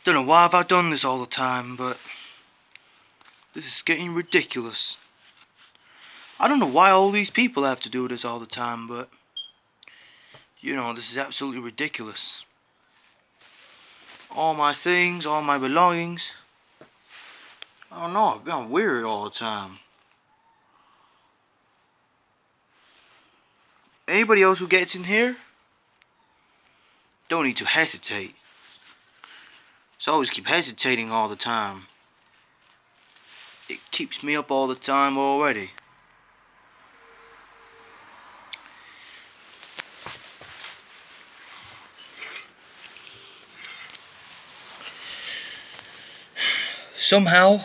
Don't know why I've done this all the time, but this is getting ridiculous. I don't know why all these people have to do this all the time, but this is absolutely ridiculous. All my things, all my belongings. I don't know, I've been weird all the time. Anybody else who gets in here, don't need to hesitate. So I always keep hesitating all the time. It keeps me up all the time already. Somehow,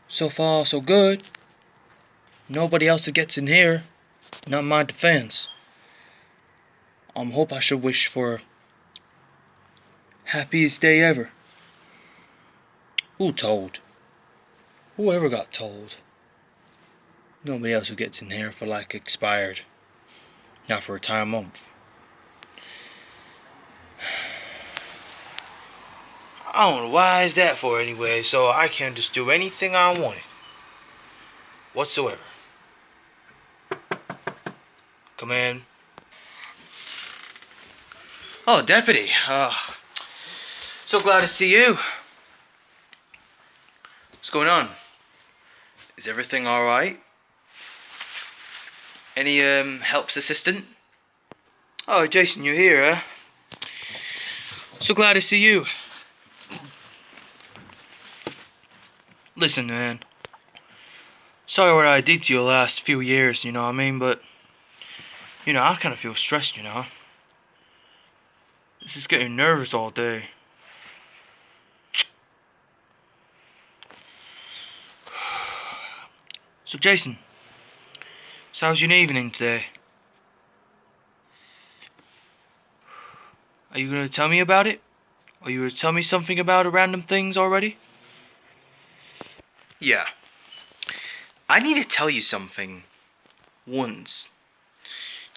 so far so good. Nobody else that gets in here, not my defense. Hope I should wish for happiest day ever. Who told? Whoever got told? Nobody else who gets in here for like expired. Not for a time month. I don't know why is that for anyway, so I can just do anything I want whatsoever. Come in. Oh, deputy. So glad to see you. What's going on? Is everything alright? Any helps assistant? Oh, Jason, you're here, huh? So glad to see you. Listen, man. Sorry what I did to you the last few years, you know what I mean? But, I kind of feel stressed, This is getting nervous all day. So, Jason, how's your evening today? Are you going to tell me about it? Are you going to tell me something about random things already? Yeah. I need to tell you something. Once.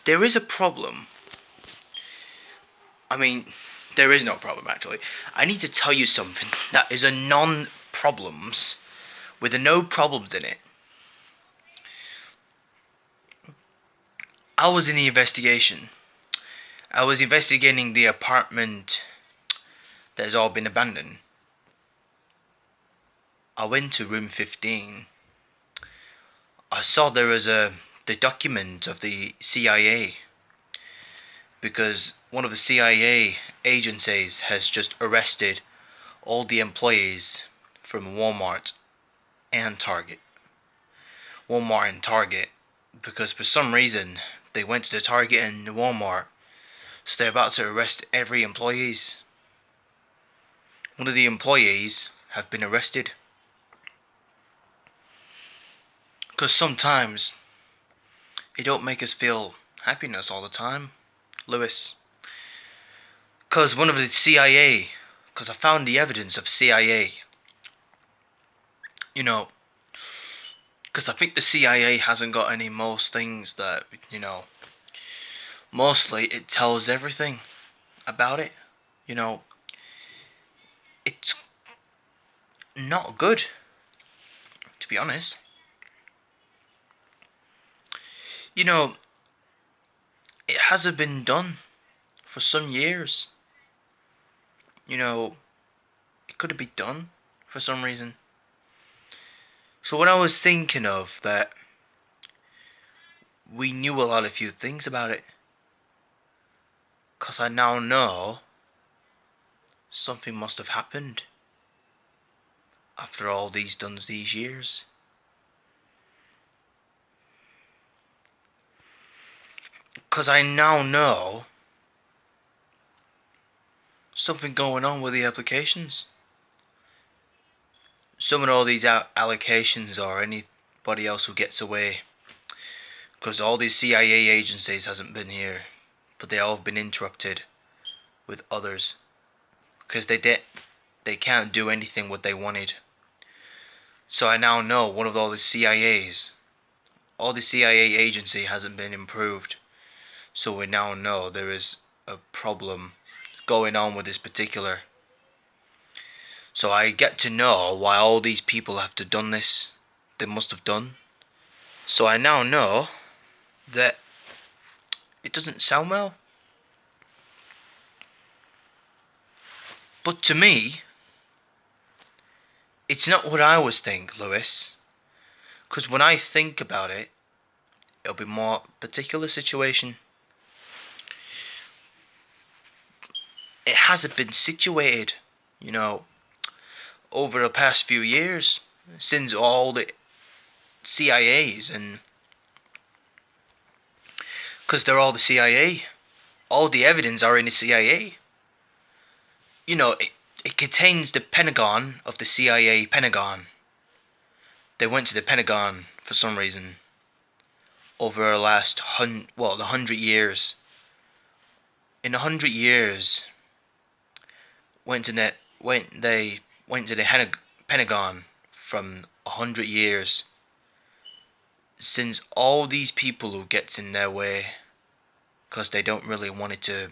There is a problem. I mean, there is no problem actually. I need to tell you something that is a non-problems with no problems in it. I was in the investigation. I was investigating the apartment that has all been abandoned. I went to room 15. I saw there was the document of the CIA, because one of the CIA agencies has just arrested all the employees from Walmart and Target. Walmart and Target, because for some reason they went to the Target and the Walmart, so they're about to arrest every employees. One of the employees have been arrested. Because sometimes it don't make us feel happiness all the time, Lewis. Because one of the CIA, because I found the evidence of CIA. Because I think the CIA hasn't got any most things that, mostly it tells everything about it. It's not good, to be honest. It hasn't been done for some years. It could have been done for some reason. So when I was thinking of that, we knew a lot of few things about it. Because I now know something must have happened after all these years. Because I now know something going on with the applications. Some of all these allocations or anybody else who gets away, because all these CIA agencies hasn't been here, but they all have been interrupted with others, because they can't do anything what they wanted. So I now know one of all the all the CIA agency hasn't been improved. So we now know there is a problem going on with this particular So I get to know why all these people have to done this. They must have done. So I now know that it doesn't sound well. But to me, it's not what I always think, Lewis. Because when I think about it, it'll be more particular situation. It hasn't been situated, over the past few years, since all the CIAs and because they're all the CIA. All the evidence are in the CIA. It contains the Pentagon of the CIA Pentagon. They went to the Pentagon for some reason over the last 100 years. In 100 years, they went to the Pentagon from 100 years. Since all these people who gets in their way, because they don't really want it to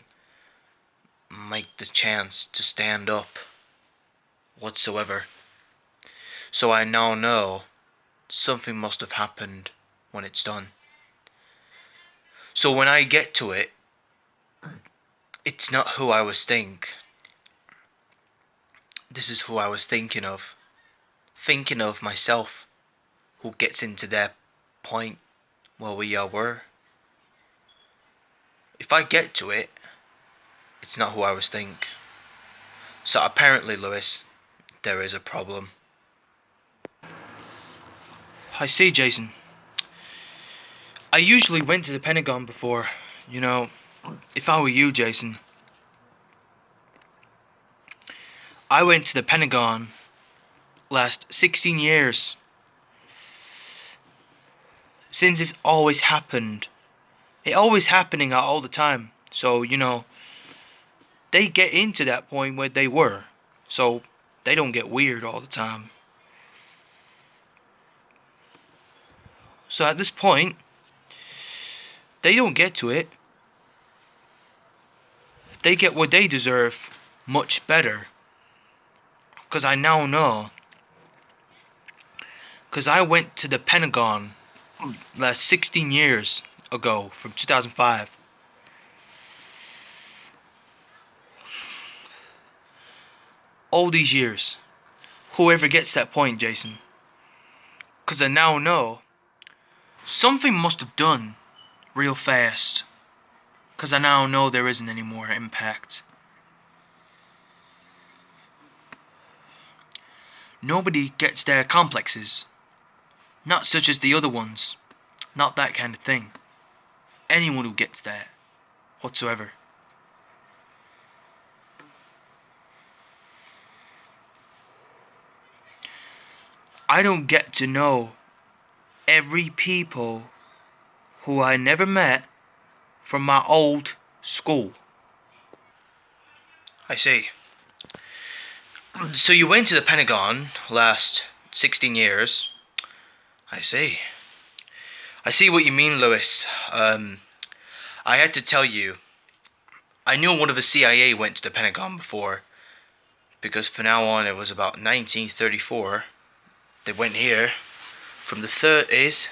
make the chance to stand up whatsoever. So I now know something must have happened when it's done. So when I get to it, it's not who I was thinking. This is who I was thinking of. Thinking of myself, who gets into that point where we all were. If I get to it, it's not who I was thinking. So apparently, Lewis, there is a problem. I see, Jason. I usually went to the Pentagon before. If I were you, Jason, I went to the Pentagon last 16 years. Since it's always happened. It always happening all the time. So, they get into that point where they were. So, they don't get weird all the time. So at this point, they don't get to it. They get what they deserve much better. Because I now know. Because I went to the Pentagon last 16 years ago, from 2005. All these years. Whoever gets that point, Jason. Because I now know something must have done real fast. Because I now know there isn't any more impact. Nobody gets their complexes. Not such as the other ones. Not that kind of thing. Anyone who gets that whatsoever. I don't get to know every people who I never met from my old school. I see. So you went to the Pentagon last 16 years. I see. I see what you mean, Lewis. I had to tell you, I knew one of the CIA went to the Pentagon before, because from now on it was about 1934. They went here from the 30s.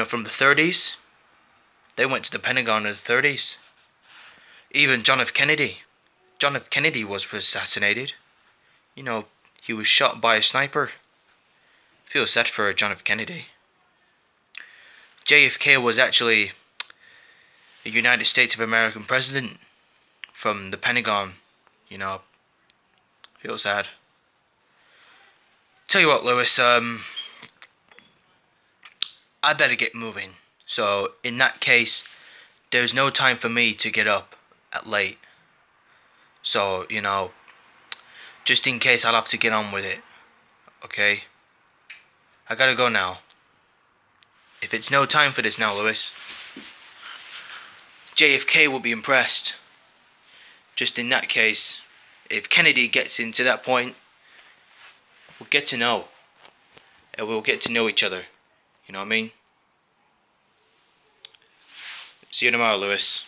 From the 30s. They went to the Pentagon in the 30s. Even John F. Kennedy. John F. Kennedy was assassinated. He was shot by a sniper. Feel sad for John F. Kennedy. JFK was actually a United States of American president from the Pentagon. Feel sad. Tell you what, Lewis, I better get moving. So, in that case, there's no time for me to get up at late. So, just in case, I'll have to get on with it. Okay? I gotta go now. If it's no time for this now, Lewis, JFK will be impressed. Just in that case, if Kennedy gets into that point, we'll get to know. And we'll get to know each other. You know what I mean? See you tomorrow, Lewis.